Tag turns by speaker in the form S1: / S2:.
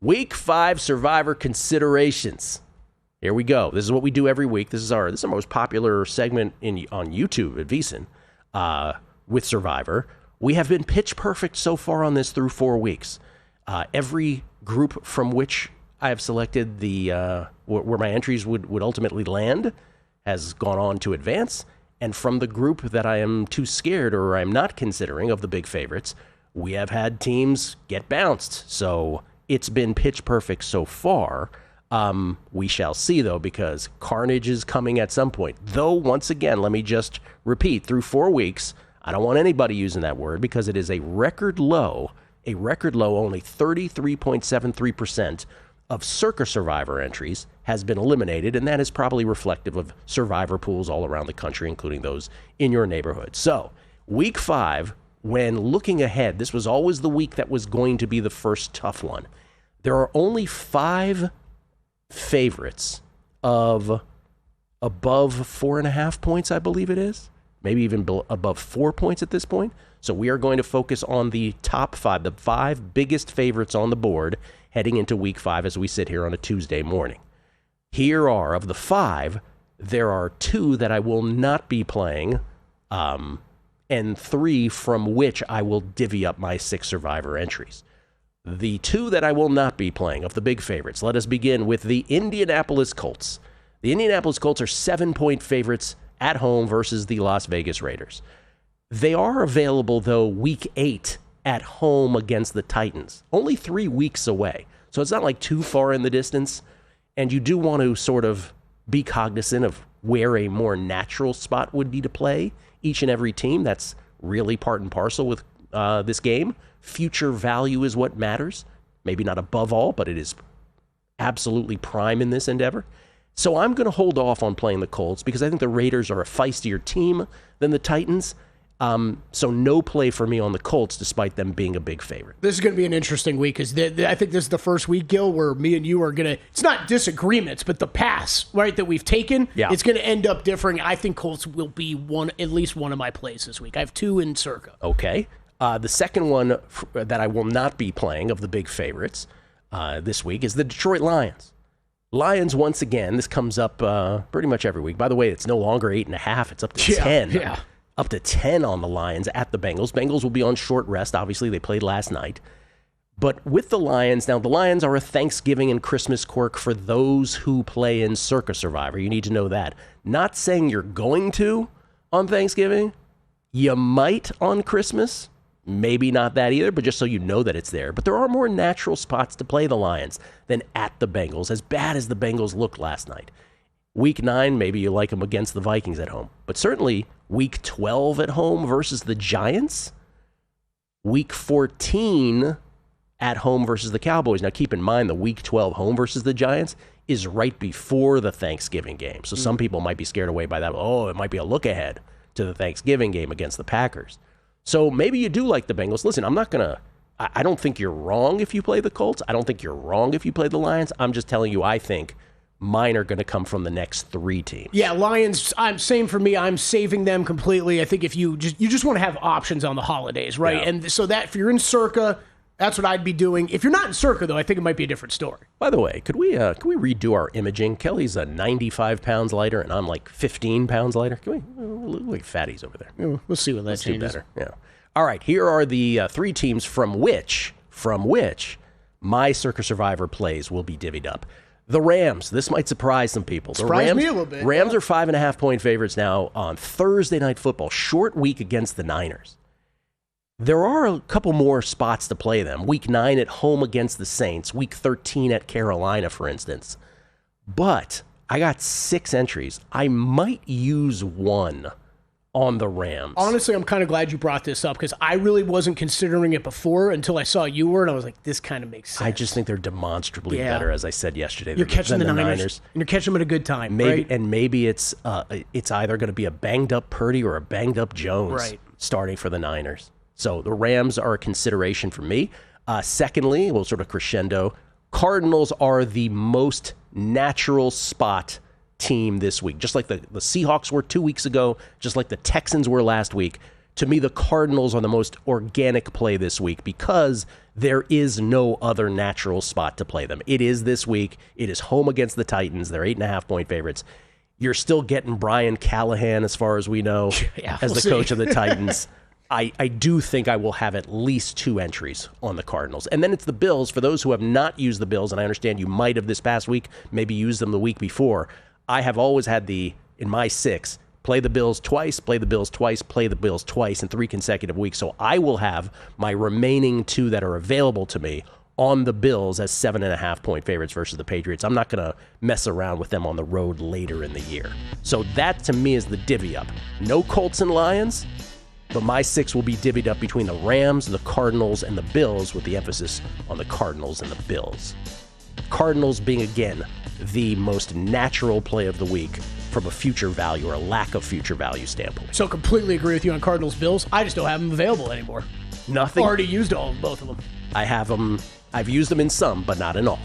S1: Week 5 Survivor considerations. Here we go. This is what we do every week. This is our most popular segment on YouTube at VSiN with Survivor. We have been pitch perfect so far on this through 4 weeks. Every group from which I have selected where my entries would ultimately land has gone on to advance. And from the group that I am too scared or I'm not considering of the big favorites, we have had teams get bounced. So it's been pitch perfect so far. We shall see, though, because carnage is coming at some point. Though, once again, let me just repeat, through 4 weeks, I don't want anybody using that word because it is a record low, only 33.73% of Circa Survivor entries has been eliminated, and that is probably reflective of Survivor pools all around the country, including those in your neighborhood. So, week 5, when looking ahead, this was always the week that was going to be the first tough one. There are only 5 favorites of above 4.5 points, I believe it is. Maybe even above 4 points at this point. So we are going to focus on the top 5, the 5 biggest favorites on the board heading into week 5 as we sit here on a Tuesday morning. Here are, of the 5, there are 2 that I will not be playing, and 3 from which I will divvy up my 6 Survivor entries. The 2 that I will not be playing of the big favorites, let us begin with the Indianapolis Colts. The Indianapolis Colts are 7-point favorites at home versus the Las Vegas Raiders. They are available, though, week 8 at home against the Titans. Only 3 weeks away. So it's not like too far in the distance. And you do want to sort of be cognizant of where a more natural spot would be to play each and every team. That's really part and parcel with this game. Future value is what matters. Maybe not above all, but it is absolutely prime in this endeavor. So I'm going to hold off on playing the Colts because I think the Raiders are a feistier team than the Titans. So no play for me on the Colts, despite them being a big favorite.
S2: This is going to be an interesting week because I think this is the first week, Gill, where me and you are going to, it's not disagreements, but the pass, right, that we've taken, it's going to end up differing. I think Colts will be at least one of my plays this week. I have 2 in Circa.
S1: Okay. The second one that I will not be playing of the big favorites this week is the Detroit Lions. Lions, once again, this comes up pretty much every week. By the way, it's no longer 8.5. It's up to 10.
S2: Yeah.
S1: Up to 10 on the Lions at the Bengals. Bengals will be on short rest. Obviously, they played last night. But with the Lions, now the Lions are a Thanksgiving and Christmas quirk for those who play in Circa Survivor. You need to know that. Not saying you're going to on Thanksgiving. You might on Christmas. Maybe not that either, but just so you know that it's there. But there are more natural spots to play the Lions than at the Bengals, as bad as the Bengals looked last night. Week 9, maybe you like them against the Vikings at home. But certainly, Week 12 at home versus the Giants. Week 14 at home versus the Cowboys. Now, keep in mind, the Week 12 home versus the Giants is right before the Thanksgiving game. So some people might be scared away by that. Oh, it might be a look ahead to the Thanksgiving game against the Packers. So maybe you do like the Bengals. Listen, I don't think you're wrong if you play the Colts. I don't think you're wrong if you play the Lions. I'm just telling you, I think mine are going to come from the next 3 teams.
S2: Yeah, Lions, same for me. I'm saving them completely. I think if you just want to have options on the holidays, right? Yeah. And so that if you're in Circa, that's what I'd be doing. If you're not in Circa, though, I think it might be a different story.
S1: By the way, could we redo our imaging? Kelly's 95 pounds lighter, and I'm like 15 pounds lighter. Can we look like fatties over there?
S2: Yeah, we'll see what that changes.
S1: Do better. Yeah. All right, here are the 3 teams from which my Circa Survivor plays will be divvied up. The Rams. This might surprise some people.
S2: Surprise me a little bit.
S1: Rams are 5.5-point favorites now on Thursday Night Football. Short week against the Niners. There are a couple more spots to play them. Week 9 at home against the Saints. Week 13 at Carolina, for instance. But I got 6 entries. I might use 1 on the Rams.
S2: Honestly, I'm kind of glad you brought this up because I really wasn't considering it before until I saw you were, and I was like, this kind of makes sense.
S1: I just think they're demonstrably better, as I said yesterday.
S2: You're catching the Niners, and you're catching them at a good time,
S1: maybe,
S2: right?
S1: And maybe it's either going to be a banged-up Purdy or a banged-up Jones starting for the Niners. So the Rams are a consideration for me. Secondly, we'll sort of crescendo, Cardinals are the most natural spot team this week. Just like the Seahawks were 2 weeks ago, just like the Texans were last week. To me, the Cardinals are the most organic play this week because there is no other natural spot to play them. It is this week. It is home against the Titans. They're 8.5-point favorites. You're still getting Brian Callahan, as far as we know, as the coach of the Titans. I do think I will have at least 2 entries on the Cardinals. And then it's the Bills. For those who have not used the Bills, and I understand you might have this past week, maybe used them the week before, I have always had in my 6, play the Bills twice, play the Bills twice, play the Bills twice in 3 consecutive weeks. So I will have my remaining 2 that are available to me on the Bills as 7.5-point favorites versus the Patriots. I'm not going to mess around with them on the road later in the year. So that, to me, is the divvy up. No Colts and Lions, but my 6 will be divvied up between the Rams, the Cardinals, and the Bills, with the emphasis on the Cardinals and the Bills. Cardinals being, again, the most natural play of the week from a future value or a lack of future value standpoint.
S2: So completely agree with you on Cardinals Bills. I just don't have them available anymore.
S1: Nothing.
S2: Already used both of them.
S1: I have them. I've used them in some, but not in all.